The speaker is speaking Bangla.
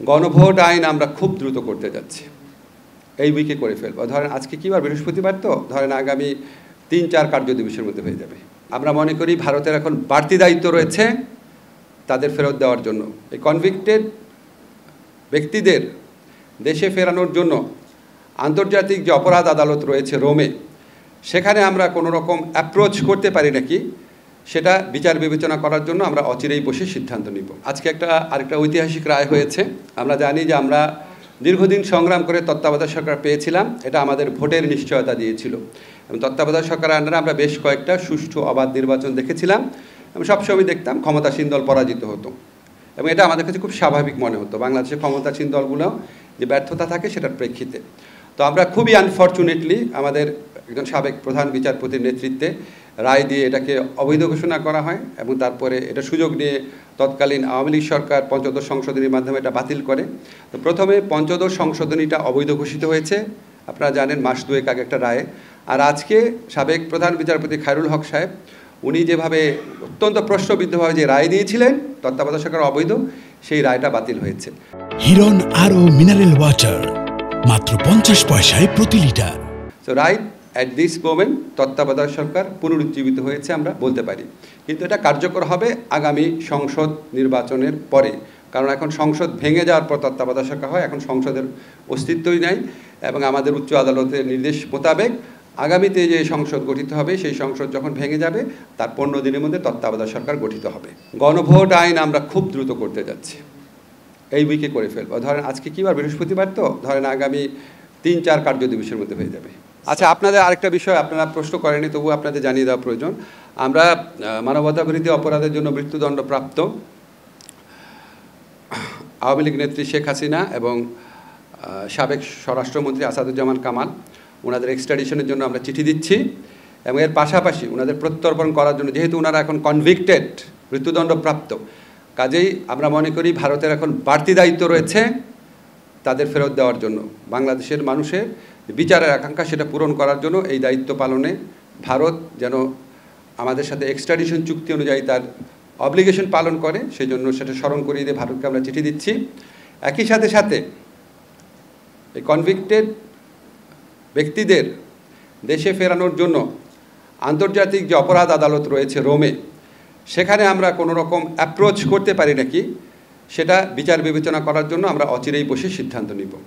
গণভোট আইন আমরা খুব দ্রুত করতে যাচ্ছি, এই উইকে করে ফেলবো। ধরেন আজকে কি বার, বৃহস্পতিবার, তো ধরেন আগামী ৩-৪ কার্য দিবসের মধ্যে হয়ে যাবে। আমরা মনে করি ভারতের এখন বাড়তি দায়িত্ব রয়েছে তাদের ফেরত দেওয়ার জন্য। এই কনভিক্টেড ব্যক্তিদের দেশে ফেরানোর জন্য আন্তর্জাতিক যে অপরাধ আদালত রয়েছে রোমে, সেখানে আমরা কোনো রকম অ্যাপ্রোচ করতে পারি নাকি সেটা বিচার বিবেচনা করার জন্য আমরা অচিরেই বসে সিদ্ধান্ত নিব। আজকে আরেকটা ঐতিহাসিক রায় হয়েছে। আমরা জানি যে আমরা দীর্ঘদিন সংগ্রাম করে তত্ত্বাবধায়ক সরকার পেয়েছিলাম, এটা আমাদের ভোটের নিশ্চয়তা দিয়েছিল। এবং তত্ত্বাবধায়ক সরকারের আন্ডারে আমরা বেশ কয়েকটা সুষ্ঠু অবাধ নির্বাচন দেখেছিলাম এবং সবসময় দেখতাম ক্ষমতাসীন দল পরাজিত হতো, এবং এটা আমাদের কাছে খুব স্বাভাবিক মনে হতো। বাংলাদেশের ক্ষমতাসীন দলগুলো যে ব্যর্থতা থাকে সেটার প্রেক্ষিতে। তো আমরা খুবই আনফর্চুনেটলি আমাদের একজন সাবেক প্রধান বিচারপতির নেতৃত্বে রায় দিয়ে এটাকে অবৈধ ঘোষণা করা হয়, এবং তারপরে এটা সুযোগ নিয়ে তৎকালীন আওয়ামী লীগ সরকার পঞ্চদশ সংশোধনীর মাধ্যমে এটা বাতিল করে। তো প্রথমে পঞ্চদশ সংশোধনীটা অবৈধ ঘোষিত হয়েছে, আপনারা জানেন, মাস দুয়েক আগে একটা রায়ে। আর আজকে সাবেক প্রধান বিচারপতি খায়রুল হক সাহেব উনি যেভাবে অত্যন্ত প্রশ্নবিদ্ধভাবে যে রায় দিয়েছিলেন তত্ত্বাবধায়ক সরকার অবৈধ, সেই রায়টা বাতিল হয়েছে। হিরন আরও মিনারেল ওয়াটার মাত্র 50 পয়সায় প্রতি litre. So right at this moment তত্ত্বাবধায়ক সরকার পুনরুজ্জীবিত হয়েছে আমরা বলতে পারি, কিন্তু এটা কার্যকর হবে আগামী সংসদ নির্বাচনের পরে। কারণ এখন সংসদ ভেঙে যাওয়ার পর তত্ত্বাবধায়ক সরকার হয়, এখন সংসদের অস্তিত্বই নাই। এবং আমাদের উচ্চ আদালতের নির্দেশ মোতাবেক আগামীতে যে সংসদ গঠিত হবে সেই সংসদ যখন ভেঙে যাবে তার 15 দিনের মধ্যে তত্ত্বাবধায়ক সরকার গঠিত হবে। গণভোট আইন আমরা খুব দ্রুত করতে যাচ্ছি, এই উইকে করে ফেলবো। ধরেন আজকে কি বার, বৃহস্পতিবার, তো ধরেন আগামী 3-4 কার্য দিবসের মধ্যে হয়ে যাবে। আচ্ছা, আপনাদের আরেকটা বিষয় আপনারা প্রশ্ন করেনি, তবু আপনাদের জানিয়ে দেওয়া প্রয়োজন। আমরা মানবতাবিরোধী অপরাধের জন্য মৃত্যুদণ্ডপ্রাপ্ত আওয়ামী লীগ নেত্রী শেখ হাসিনা এবং সাবেক স্বরাষ্ট্রমন্ত্রী আসাদুজ্জামান কামাল, ওনাদের এক্সট্রাডিশনের জন্য আমরা চিঠি দিচ্ছি, এবং এর পাশাপাশি ওনাদের প্রত্যর্পণ করার জন্য, যেহেতু ওনারা এখন কনভিক্টেড মৃত্যুদণ্ডপ্রাপ্ত, কাজেই আমরা মনে করি ভারতের এখন বাড়তি দায়িত্ব রয়েছে তাদের ফেরত দেওয়ার জন্য। বাংলাদেশের মানুষের বিচারের আকাঙ্ক্ষা সেটা পূরণ করার জন্য এই দায়িত্ব পালনে ভারত যেন আমাদের সাথে এক্সট্রাডিশন চুক্তি অনুযায়ী তার অব্লিগেশন পালন করে, সেই জন্য সেটা স্মরণ করিয়ে দিয়ে ভারতকে আমরা চিঠি দিচ্ছি। একই সাথে সাথে এই কনভিক্টেড ব্যক্তিদের দেশে ফেরানোর জন্য আন্তর্জাতিক যে অপরাধ আদালত রয়েছে রোমে, সেখানে আমরা কোনো রকম অ্যাপ্রোচ করতে পারি নাকি সেটা বিচার বিবেচনা করার জন্য আমরা অচিরেই বসে সিদ্ধান্ত নিব।